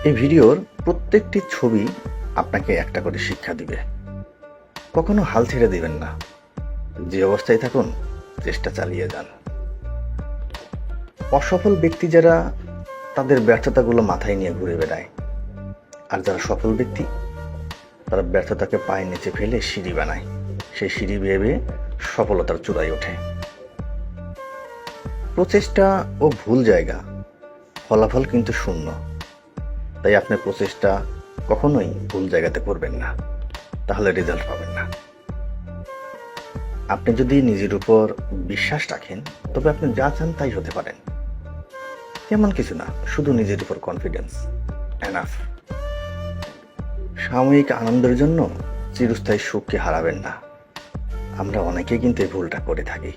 এই ভিডিওর প্রত্যেকটি ছবি আপনাকে একটা করে শিক্ষা দিবে। কখনো হাল ছেড়ে দিবেন না। যে অবস্থায় থাকুন, চেষ্টা চালিয়ে যান। অসফল ব্যক্তি যারা, তাদের ব্যর্থতাগুলো মাথায় নিয়ে ঘুরে বেড়ায়। আর যারা সফল ব্যক্তি, তারা ব্যর্থতাকে পায়ের নিচে ফেলে সিঁড়ি বানায়। সেই সিঁড়ি বেয়ে বেয়ে সফলতার চূড়ায় ওঠে। প্রচেষ্টা ও ভুল জায়গা, ফলাফল কিন্তু শূন্য। তাই আপনার প্রচেষ্টা কখনোই ভুল জায়গাতে করবেন না, তাহলে রেজাল্ট পাবেন না। আপনি যদি নিজের উপর বিশ্বাস রাখেন, তবে আপনি যা চান তাই হতে পারেন। তেমন কিছু না, শুধু নিজের উপর কনফিডেন্স এনাফ। সাময়িক আনন্দের জন্য চিরস্থায়ী সুখকে হারাবেন না। আমরা অনেকে কিন্তু এই ভুলটা করে থাকি।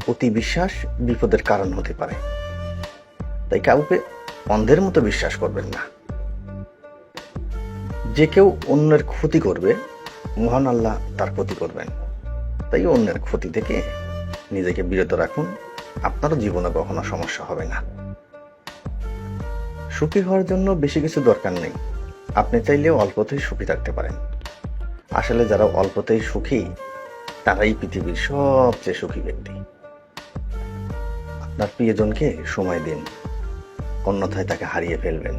অতি বিশ্বাস বিপদের কারণ হতে পারে, তাই কাউকে অন্ধের মতো বিশ্বাস করবেন না। যে কেউ অন্যের ক্ষতি করবে, মহান আল্লাহ তার ক্ষতি করবেন। তাই অন্যের ক্ষতি থেকে নিজেকে বিরত রাখুন, আপনারও জীবনে কখনো সমস্যা হবে না। সুখী হওয়ার জন্য বেশি কিছু দরকার নেই। আপনি চাইলেও অল্পতেই সুখী থাকতে পারেন। আসলে যারা অল্পতেই সুখী, তারাই পৃথিবীর সবচেয়ে সুখী ব্যক্তি। আপনার প্রিয়জনকে সময় দিন, অন্যথায় তাকে হারিয়ে ফেলবেন।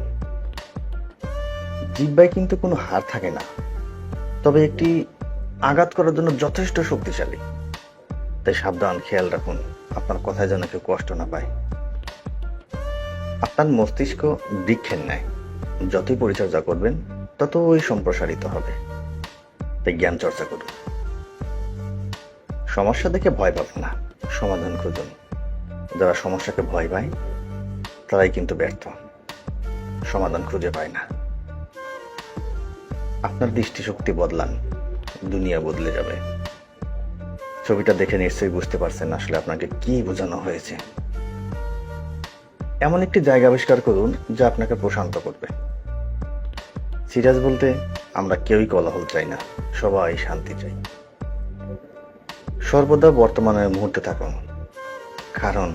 জিহ্বায় কিন্তু কোনো হার থাকে না, তবে একটি আঘাত করার জন্য যথেষ্ট শক্তিশালী। তাই সাবধান, খেয়াল রাখুন আপনার কথায় যেন কেউ কষ্ট না পায়। আপনার মস্তিষ্ক বৃক্ষের ন্যায়, যতই পরিচর্যা করবেন ততই সম্প্রসারিত হবে। তাই জ্ঞান চর্চা করুন। সমস্যা দেখে ভয় পাবেন না, সমাধান খুঁজুন। যারা সমস্যাকে ভয় পায়, তারাই কিন্তু ব্যর্থ, সমাধান খুঁজে পায় না। আপনার দৃষ্টিশক্তি বদলান, দুনিয়া বদলে যাবে। ছবিটা দেখে নিশ্চয়ই বুঝতে পারছেন আসলে আপনাকে কি বোঝানো হয়েছে। এমন একটি জায়গা আবিষ্কার করুন যা আপনাকে প্রশান্ত করবে। সিরিয়াস বলতে, আমরা কেউই কোলাহল চাই না, সবাই শান্তি চাই। সর্বদা বর্তমানের মুহূর্তে থাকুন, কারণ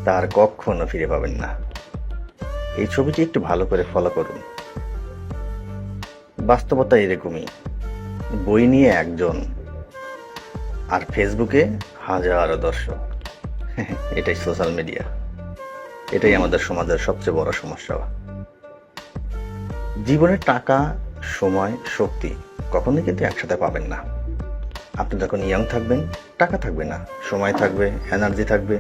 তার কখনো ফিরে পাবেন না। এই ছবিটি একটু ভালো করে ফলো করুন। বাস্তবতা এরকমই। বই নিয়ে একজন, আর ফেসবুকে হাজারো দর্শক। এটাই সোশ্যাল মিডিয়া। এটাই আমাদের সমাজের সবচেয়ে বড় সমস্যা। জীবনে টাকা, সময়, শক্তি কখনোই কিন্তু একসাথে পাবেন না। আপনি যখন ইয়াং থাকবেন, টাকা থাকবে না, সময় থাকবে, এনার্জি থাকবে।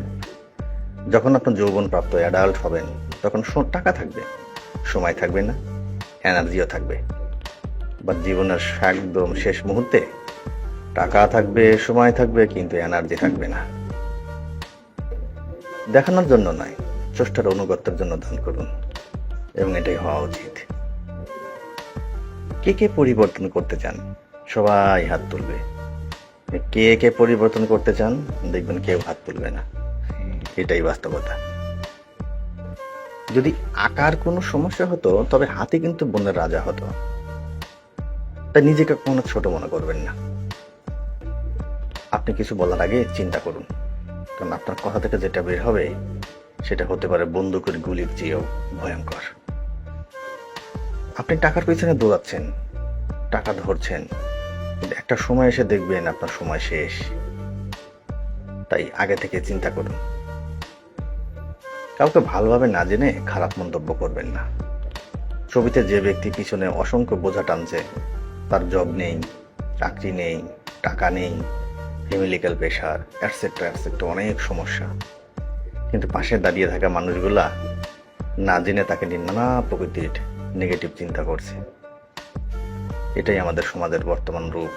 যখন আপনার যৌবন প্রাপ্ত অ্যাডাল্ট হবেন, তখন টাকা থাকবে, সময় থাকবে না, এনার্জিও থাকবে। বা জীবনের একদম শেষ মুহূর্তে টাকা থাকবে, সময় থাকবে, কিন্তু এনার্জি থাকবে না। দেখানোর জন্য নয়, স্রষ্টার অনুগত্যের জন্য দান করুন, এবং এটাই হওয়া উচিত। কে কে পরিবর্তন করতে চান? সবাই হাত তুলবে। কে কে পরিবর্তন করতে চান? দেখবেন কেউ হাত তুলবে না। এটাই বাস্তবতা। যদি আকার কোনো সমস্যা হতো, তবে হাতি কিন্তু বনের রাজা হতো। তাই নিজেকে কোনো ছোট মনে করবেন না। আপনি কিছু বলার আগে চিন্তা করুন, কারণ আপনার কথা থেকে যেটা বের হবে, সেটা হতে পারে বন্দুকের গুলির চেয়েও ভয়ঙ্কর। আপনি টাকার পিছনে দৌড়াচ্ছেন, টাকা ধরছেন, কিন্তু একটা সময় এসে দেখবেন আপনার সময় শেষ। তাই আগে থেকে চিন্তা করুন। কাউকে ভালোভাবে না জেনে খারাপ মন্তব্য করবেন না। ছবিতে যে ব্যক্তি পিছনে অসংখ্য বোঝা টানছে, তার জব নেই, চাকরি নেই, টাকা নেই, ফ্যামিলিক্যাল প্রেশার, অ্যাটসেট্রা অ্যাটসেট্রা, অনেক সমস্যা। কিন্তু পাশে দাঁড়িয়ে থাকা মানুষগুলা না জেনে তাকে নিয়ে নানা প্রকৃতির নেগেটিভ চিন্তা করছে। এটাই আমাদের সমাজের বর্তমান রূপ।